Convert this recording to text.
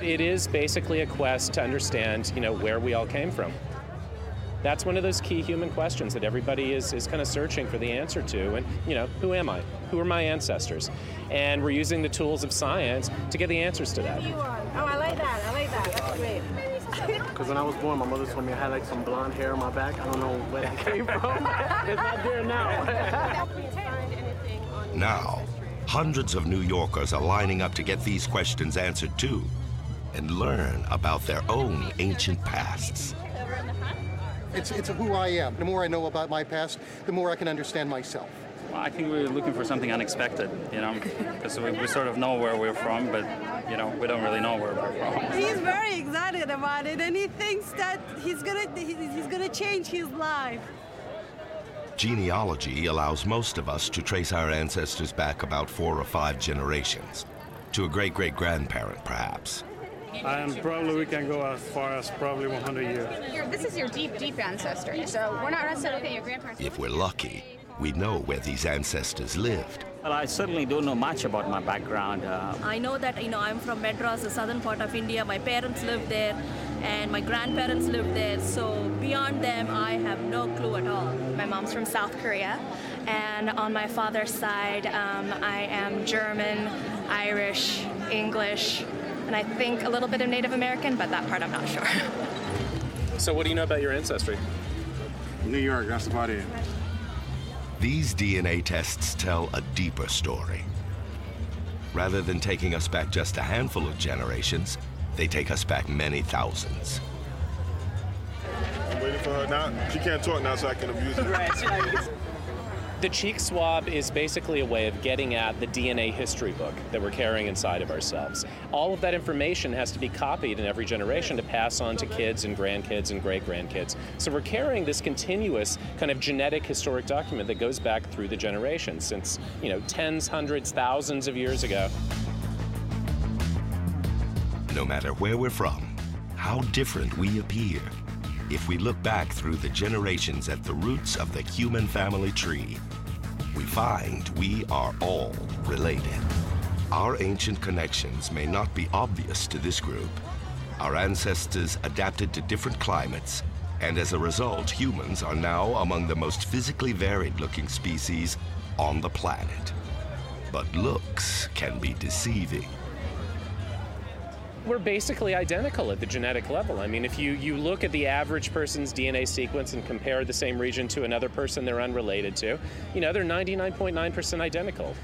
It is basically a quest to understand, where we all came from. That's one of those key human questions that everybody is kind of searching for the answer to. And, who am I? Who are my ancestors? And we're using the tools of science to get the answers to that. Oh, I like that. That's great. Because when I was born, my mother told me I had some blonde hair on my back. I don't know where that came from. It's not there now. Now, hundreds of New Yorkers are lining up to get these questions answered too, and learn about their own ancient pasts. It's who I am. The more I know about my past, the more I can understand myself. Well, I think we're looking for something unexpected, because we sort of know where we're from, but, we don't really know where we're from. He's very excited about it, and he thinks that he's gonna change his life. Genealogy allows most of us to trace our ancestors back about 4 or 5 generations, to a great-great-grandparent, perhaps. And probably we can go as far as probably 100 years. This is your deep ancestry, so we're not necessarily looking at your grandparents. If we're lucky, we know where these ancestors lived. Well, I certainly don't know much about my background. I know that, I'm from Madras, the southern part of India. My parents lived there, and my grandparents lived there. So beyond them, I have no clue at all. My mom's from South Korea, and on my father's side, I am German, Irish, English, and I think a little bit of Native American, but that part I'm not sure. So what do you know about your ancestry? New York, that's about it. These DNA tests tell a deeper story. Rather than taking us back just a handful of generations, they take us back many thousands. I'm waiting for her now. She can't talk now, so I can abuse her. The cheek swab is basically a way of getting at the DNA history book that we're carrying inside of ourselves. All of that information has to be copied in every generation to pass on to kids and grandkids and great-grandkids. So we're carrying this continuous kind of genetic historic document that goes back through the generations since, tens, hundreds, thousands of years ago. No matter where we're from, how different we appear, if we look back through the generations at the roots of the human family tree, we find we are all related. Our ancient connections may not be obvious to this group. Our ancestors adapted to different climates, and as a result, humans are now among the most physically varied-looking species on the planet. But looks can be deceiving. We're basically identical at the genetic level. I mean, if you look at the average person's DNA sequence and compare the same region to another person they're unrelated to, they're 99.9% identical.